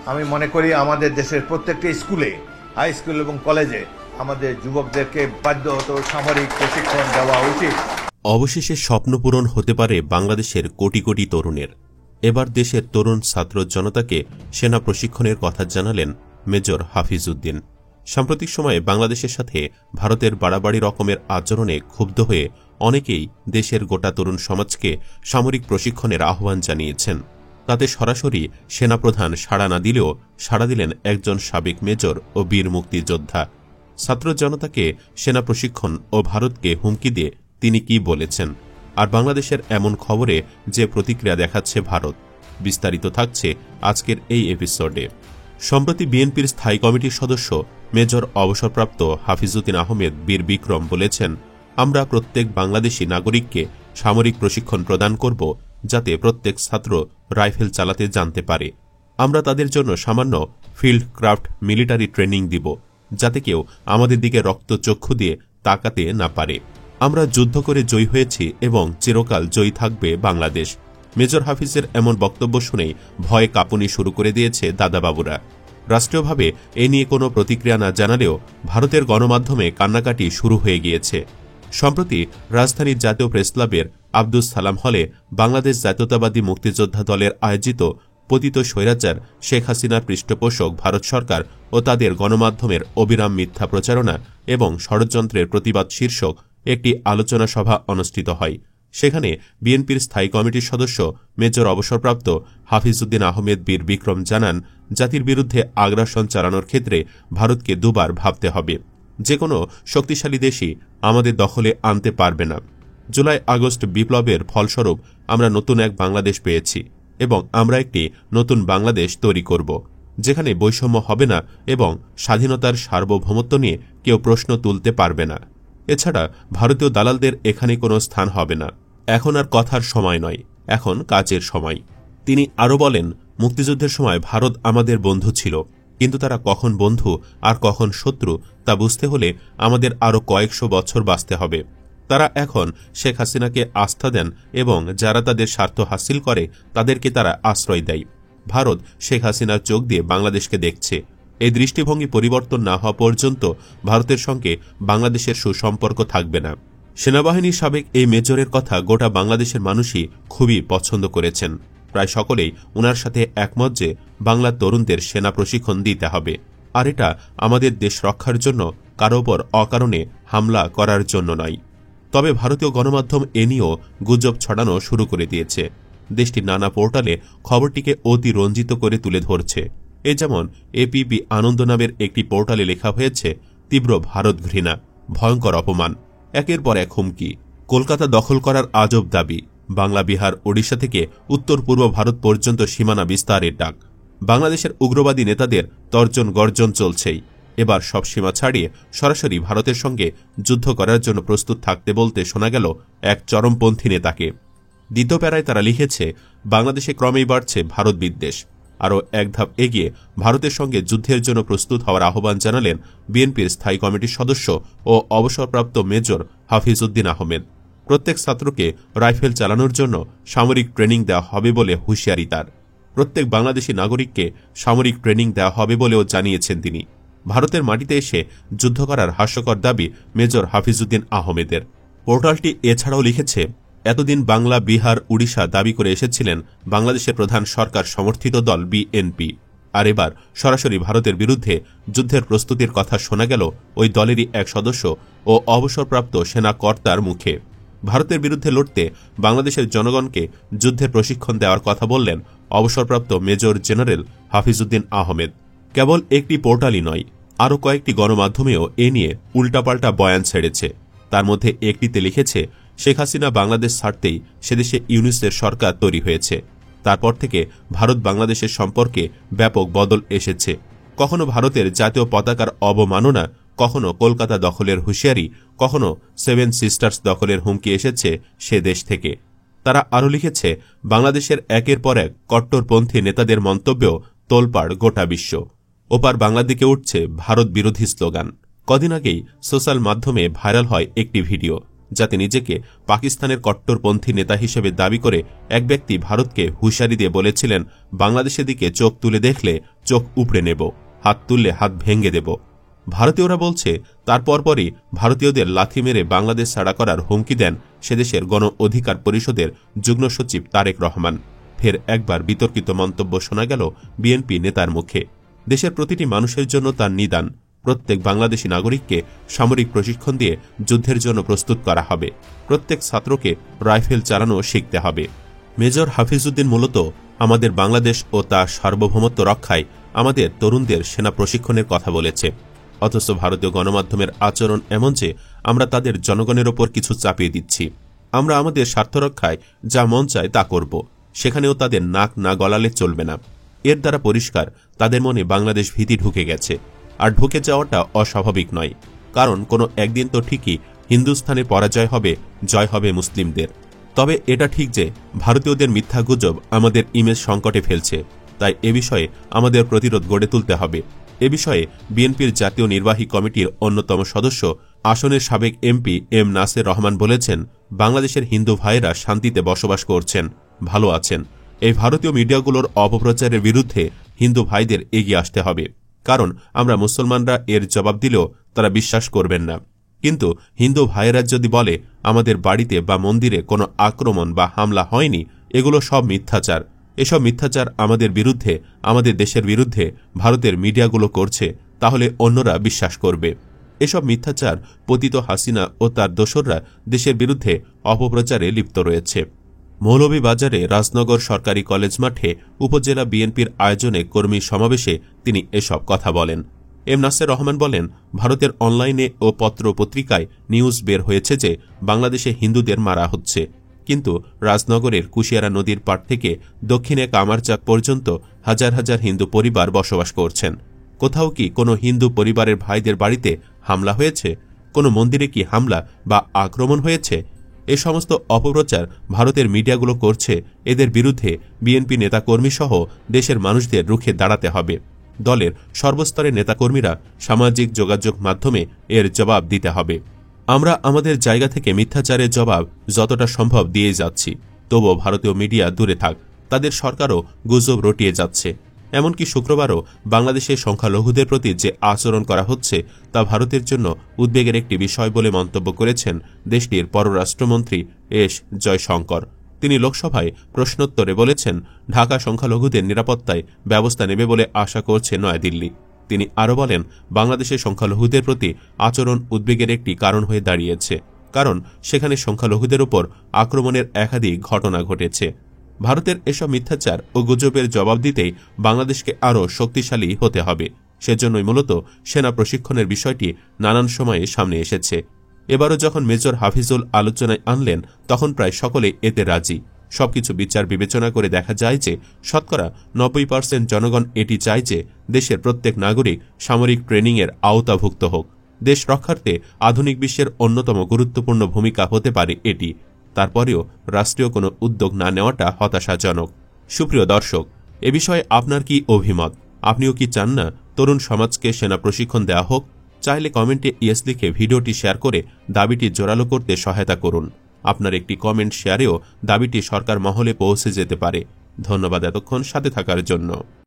আমি মনে করি আমাদের দেশের প্রত্যেকটা স্কুলে, হাই স্কুল এবং কলেজে আমাদের যুবকদেরকে বাধ্যগত সামরিক প্রশিক্ষণ দেওয়া উচিত। অবশেষে স্বপ্ন পূরণ হতে পারে বাংলাদেশের কোটি কোটি তরুণের। এবার দেশের তরুণ ছাত্র জনতাকে সেনা প্রশিক্ষণের কথা জানালেন মেজর হাফিজ উদ্দিন। সাম্প্রতিক সময়ে বাংলাদেশের সাথে ভারতের বাড়াবাড়ি রকমের আচরণে ক্ষুব্ধ হয়ে অনেকেই দেশের গোটা তরুণ সমাজকে সামরিক প্রশিক্ষণের আহ্বান জানিয়েছেন। তাতে সরাসরি সেনাপ্রধান সাড়া না দিলেও সাড়া দিলেন একজন সাবেক মেজর ও বীর মুক্তিযোদ্ধা। ছাত্র জনতাকে সেনা প্রশিক্ষণ ও ভারতকে হুমকি দিয়ে তিনি কি বলেছেন, আর বাংলাদেশের এমন খবরে যে প্রতিক্রিয়া দেখাচ্ছে ভারত, বিস্তারিত থাকছে আজকের এই এপিসোডে। সম্প্রতি বিএনপির স্থায়ী কমিটির সদস্য মেজর অবসরপ্রাপ্ত হাফিজউদ্দিন আহমেদ বীর বিক্রম বলেছেন, আমরা প্রত্যেক বাংলাদেশি নাগরিককে সামরিক প্রশিক্ষণ প্রদান করব, যাতে প্রত্যেক ছাত্র রাইফেল চালাতে জানতে পারে। আমরা তাদের জন্য সামান্য ফিল্ড ক্রাফট মিলিটারি ট্রেনিং দিব, যাতে কেউ আমাদের দিকে রক্তচক্ষু দিয়ে তাকাতে না পারে। আমরা যুদ্ধ করে জয়ী হয়েছি এবং চিরকাল জয়ী থাকবে বাংলাদেশ। মেজর হাফিজের এমন বক্তব্য শুনেই ভয়ে কাঁপুনি শুরু করে দিয়েছে দাদাবাবুরা। রাষ্ট্রীয়ভাবে এ নিয়ে কোনো প্রতিক্রিয়া না জানালেও ভারতের গণমাধ্যমে কান্নাকাটি শুরু হয়ে গিয়েছে। সম্প্রতি রাজধানীর জাতীয় প্রেসক্লাবের আব্দুস সালাম হলে বাংলাদেশ জাতীয়তাবাদী মুক্তিযোদ্ধা দলের আয়োজিত পতিত স্বৈরাচার শেখ হাসিনার পৃষ্ঠপোষক ভারত সরকার ও তাদের গণমাধ্যমের অবিরাম মিথ্যা প্রচারণা এবং ষড়যন্ত্রের প্রতিবাদ শীর্ষক একটি আলোচনা সভা অনুষ্ঠিত হয়। সেখানে বিএনপির স্থায়ী কমিটির সদস্য মেজর অবসরপ্রাপ্ত হাফিজউদ্দিন আহমেদ বীর বিক্রম জানান, জাতির বিরুদ্ধে আগ্রাসন চালানোর ক্ষেত্রে ভারতকে দুবার ভাবতে হবে। যে কোনো শক্তিশালী দেশই আমাদের দখলে আনতে পারবে না। জুলাই আগস্ট বিপ্লবের ফলস্বরূপ আমরা নতুন এক বাংলাদেশ পেয়েছি এবং আমরা একটি নতুন বাংলাদেশ তৈরি করব, যেখানে বৈষম্য হবে না এবং স্বাধীনতার সার্বভৌমত্ব নিয়ে কেউ প্রশ্ন তুলতে পারবে না। এছাড়া ভারতীয় দালালদের এখানে কোনো স্থান হবে না। এখন আর কথার সময় নয়, এখন কাজের সময়। তিনি আরও বলেন, মুক্তিযুদ্ধের সময় ভারত আমাদের বন্ধু ছিল, কিন্তু তারা কখন বন্ধু আর কখন শত্রু তা বুঝতে হলে আমাদের আরও কয়েকশো বছর বাঁচতে হবে। তারা এখন শেখ হাসিনাকে আস্থা দেন এবং যারা তাদের স্বার্থ হাসিল করে তাদেরকে তারা আশ্রয় দেয়। ভারত শেখ হাসিনার চোখ দিয়ে বাংলাদেশকে দেখছে। এই দৃষ্টিভঙ্গি পরিবর্তন না হওয়া পর্যন্ত ভারতের সঙ্গে বাংলাদেশের সুসম্পর্ক থাকবে না। সেনাবাহিনীর সাবেক এই মেজরের কথা গোটা বাংলাদেশের মানুষই খুবই পছন্দ করেছেন। প্রায় সকলেই উনার সাথে একমত যে বাংলার তরুণদের সেনা প্রশিক্ষণ দিতে হবে, আর এটা আমাদের দেশ রক্ষার জন্য কারো ওপর অকারণে হামলা করার জন্য নয়। তবে ভারতীয় গণমাধ্যম এ নিয়েও গুজব ছড়ানো শুরু করে দিয়েছে। দেশটির নানা পোর্টালে খবরটিকে অতি রঞ্জিত করে তুলে ধরছে। এ যেমন এপিবি আনন্দ নামের একটি পোর্টালে লেখা হয়েছে, তীব্র ভারত ঘৃণা, ভয়ঙ্কর অপমান, একের পর এক হুমকি, কলকাতা দখল করার আজব দাবি, বাংলা বিহার ওড়িশা থেকে উত্তর পূর্ব ভারত পর্যন্ত সীমানা বিস্তারের ডাক। বাংলাদেশের উগ্রবাদী নেতাদের তর্জন গর্জন চলছেই। এবার সব সীমা ছাড়িয়ে সরাসরি ভারতের সঙ্গে যুদ্ধ করার জন্য প্রস্তুত থাকতে বলতে শোনা গেল এক চরমপন্থী নেতাকে। দ্বিতীয় প্যারায় তারা লিখেছে, বাংলাদেশে ক্রমেই বাড়ছে ভারত বিদ্বেষ। আরও এক ধাপ এগিয়ে ভারতের সঙ্গে যুদ্ধের জন্য প্রস্তুত হওয়ার আহ্বান জানালেন বিএনপির স্থায়ী কমিটির সদস্য ও অবসরপ্রাপ্ত মেজর হাফিজউদ্দিন আহমেদ। প্রত্যেক ছাত্রকে রাইফেল চালানোর জন্য সামরিক ট্রেনিং দেওয়া হবে বলে হুঁশিয়ারি তার। প্রত্যেক বাংলাদেশি নাগরিককে সামরিক ট্রেনিং দেওয়া হবে বলেও জানিয়েছেন তিনি। ভারতের মাটিতে এসে যুদ্ধ করার হাস্যকর দাবি মেজর হাফিজউদ্দিন আহমেদের। পোর্টালটি এছাড়াও লিখেছে, এতদিন বাংলা বিহার উড়িষ্যা দাবি করে এসেছিলেন বাংলাদেশের প্রধান সরকার সমর্থিত দল বিএনপি, আর এবার সরাসরি ভারতের বিরুদ্ধে যুদ্ধের প্রস্তুতির কথা শোনা গেল ওই দলেরই এক সদস্য ও অবসরপ্রাপ্ত সেনা কর্তার মুখে। ভারতের বিরুদ্ধে লড়তে বাংলাদেশের জনগণকে যুদ্ধের প্রশিক্ষণ দেওয়ার কথা বললেন অবসরপ্রাপ্ত মেজর জেনারেল হাফিজউদ্দিন আহমেদ। কেবল একটি পোর্টালই নয়, আরও কয়েকটি গণমাধ্যমেও এ নিয়ে উল্টাপাল্টা বয়ান ছেড়েছে। তার মধ্যে একটিতে লিখেছে, শেখ হাসিনা বাংলাদেশ ছাড়তেই সেদেশে ইউনিসের সরকার তৈরি হয়েছে। তারপর থেকে ভারত বাংলাদেশের সম্পর্কে ব্যাপক বদল এসেছে। কখনো ভারতের জাতীয় পতাকার অবমাননা, কখনো কলকাতা দখলের হুঁশিয়ারি, কখনো সেভেন সিস্টার্স দখলের হুমকি এসেছে সে দেশ থেকে। তারা আরও লিখেছে, বাংলাদেশের একের পর এক কট্টরপন্থী নেতাদের মন্তব্যেও তোলপাড় গোটা বিশ্ব। ওপার বাংলার দিকে উঠছে ভারত বিরোধী স্লোগান। কদিন আগেই সোশ্যাল মাধ্যমে ভাইরাল হয় একটি ভিডিও, যাতে নিজেকে পাকিস্তানের কট্টরপন্থী নেতা হিসেবে দাবি করে এক ব্যক্তি ভারতকে হুঁশিয়ারি দিয়ে বলেছিলেন, বাংলাদেশের দিকে চোখ তুলে দেখলে চোখ উপড়ে নেব, হাত তুললে হাত ভেঙে দেব। ভারতীয়রা বলছে, তার পরপরই ভারতীয়দের লাথি মেরে বাংলাদেশ ছাড়া করার হুমকি দেন সেদেশের গণ অধিকার পরিষদের যুগ্ম সচিব তারেক রহমান। ফের একবার বিতর্কিত মন্তব্য শোনা গেল বিএনপি নেতার মুখে। দেশের প্রতিটি মানুষের জন্য তার নিদান, প্রত্যেক বাংলাদেশী নাগরিককে সামরিক প্রশিক্ষণ দিয়ে যুদ্ধের জন্য প্রস্তুত করা হবে, প্রত্যেক ছাত্রকে রাইফেল চালানো শিখতে হবে। মেজর হাফিজউদ্দিন মূলত আমাদের বাংলাদেশ ও তার সার্বভৌমত্ব রক্ষায় আমাদের তরুণদের সেনা প্রশিক্ষণের কথা বলেছে। অথচ ভারতীয় গণমাধ্যমের আচরণ এমন যে আমরা তাদের জনগণের ওপর কিছু চাপিয়ে দিচ্ছি। আমরা আমাদের স্বার্থ রক্ষায় যা মন চায় তা করব, সেখানেও তাদের নাক না গলালে চলবে না। এর দ্বারা পরিষ্কার তাদের মনে বাংলাদেশ ভীতি ঢুকে গেছে। আর ঢুকে যাওয়াটা অস্বাভাবিক নয়, কারণ কোনো একদিন তো ঠিকই হিন্দুস্থানে পরাজয় হবে, জয় হবে মুসলিমদের। তবে এটা ঠিক যে ভারতীয়দের মিথ্যা গুজব আমাদের ইমেজ সংকটে ফেলছে, তাই এ বিষয়ে আমাদের প্রতিরোধ গড়ে তুলতে হবে। এ বিষয়ে বিএনপির জাতীয় নির্বাহী কমিটির অন্যতম সদস্য, আসনের সাবেক এমপি এম নাসের রহমান বলেছেন, বাংলাদেশের হিন্দু ভাইয়েরা শান্তিতে বসবাস করছেন, ভালো আছেন। এই ভারতীয় মিডিয়াগুলোর অপপ্রচারের বিরুদ্ধে হিন্দু ভাইদের এগিয়ে আসতে হবে, কারণ আমরা মুসলমানরা এর জবাব দিলেও তারা বিশ্বাস করবেন না। কিন্তু হিন্দু ভাইয়েরা যদি বলে আমাদের বাড়িতে বা মন্দিরে কোনো আক্রমণ বা হামলা হয়নি, এগুলো সব মিথ্যাচার, এসব মিথ্যাচার আমাদের বিরুদ্ধে, আমাদের দেশের বিরুদ্ধে ভারতের মিডিয়াগুলো করছে, তাহলে অন্যরা বিশ্বাস করবে। এসব মিথ্যাচার পতিত হাসিনা ও তার দোসররা দেশের বিরুদ্ধে অপপ্রচারে লিপ্ত রয়েছে। মৌলভীবাজারে রাজনগর সরকারি কলেজ মাঠে উপজেলা বিএনপির আয়োজনে কর্মী সমাবেশে তিনি এসব কথা বলেন। এম নাসের রহমান বলেন, ভারতের অনলাইনে ও পত্র পত্রিকায় নিউজ বের হয়েছে যে বাংলাদেশে হিন্দুদের মারা হচ্ছে, কিন্তু রাজনগরের কুশিয়ারা নদীর পাড় থেকে দক্ষিণে কামারচাক পর্যন্ত হাজার হাজার হিন্দু পরিবার বসবাস করছেন। কোথাও কি কোনো হিন্দু পরিবারের ভাইদের বাড়িতে হামলা হয়েছে? কোনো মন্দিরে কি হামলা বা আক্রমণ হয়েছে? এ সমস্ত অপপ্রচার ভারতের মিডিয়াগুলো করছে, এদের বিরুদ্ধে বিএনপি নেতাকর্মী সহ দেশের মানুষদের রুখে দাঁড়াতে হবে। দলের সর্বস্তরের নেতাকর্মীরা সামাজিক যোগাযোগ মাধ্যমে এর জবাব দিতে হবে। আমরা আমাদের জায়গা থেকে মিথ্যাচারের জবাব যতটা সম্ভব দিয়ে যাচ্ছি, তবুও ভারতীয় মিডিয়া দূরে থাক, তাদের সরকারও গুজব রটিয়ে যাচ্ছে। এমনকি শুক্রবারও বাংলাদেশের সংখ্যালঘুদের প্রতি যে আচরণ করা হচ্ছে তা ভারতের জন্য উদ্বেগের একটি বিষয় বলে মন্তব্য করেছেন দেশটির পররাষ্ট্রমন্ত্রী এস জয়শঙ্কর। তিনি লোকসভায় প্রশ্নোত্তরে বলেছেন, ঢাকা সংখ্যালঘুদের নিরাপত্তায় ব্যবস্থা নেবে বলে আশা করছে নয়াদিল্লি। তিনি আরও বলেন, বাংলাদেশের সংখ্যালঘুদের প্রতি আচরণ উদ্বেগের একটি কারণ হয়ে দাঁড়িয়েছে, কারণ সেখানে সংখ্যালঘুদের উপর আক্রমণের একাধিক ঘটনা ঘটেছে। ভারতের এসব মিথ্যাচার ও গুজবের জবাব দিতেই বাংলাদেশকে আরও শক্তিশালী হতে হবে। সেজন্যই মূলত সেনা প্রশিক্ষণের বিষয়টি নানান সময়ে সামনে এসেছে। এবারও যখন মেজর হাফিজুল আলোচনায় আনলেন, তখন প্রায় সকলে এতে রাজি। সবকিছু বিচার বিবেচনা করে দেখা যায় যে শতকরা 90% জনগণ এটি চায় যে দেশের প্রত্যেক নাগরিক সামরিক ট্রেনিংয়ের আওতাভুক্ত হোক। দেশ রক্ষার্থে আধুনিক বিশ্বের অন্যতম গুরুত্বপূর্ণ ভূমিকা হতে পারে এটি। তারপরেও রাষ্ট্রীয় কোনো উদ্যোগ না নেওয়াটা হতাশাজনক। সুপ্রিয় দর্শক, এ বিষয়ে আপনার কি অভিমত? আপনিও কি চান না তরুণ সমাজকে সেনা প্রশিক্ষণ দেওয়া হোক? চাইলে কমেন্টে ইয়েস লিখে ভিডিওটি শেয়ার করে দাবিটি জোরালো করতে সহায়তা করুন। আপনার একটি কমেন্ট শেয়ারেও দাবিটি সরকার মহলে পৌঁছে যেতে পারে। ধন্যবাদ এতক্ষণ সাথে থাকার জন্য।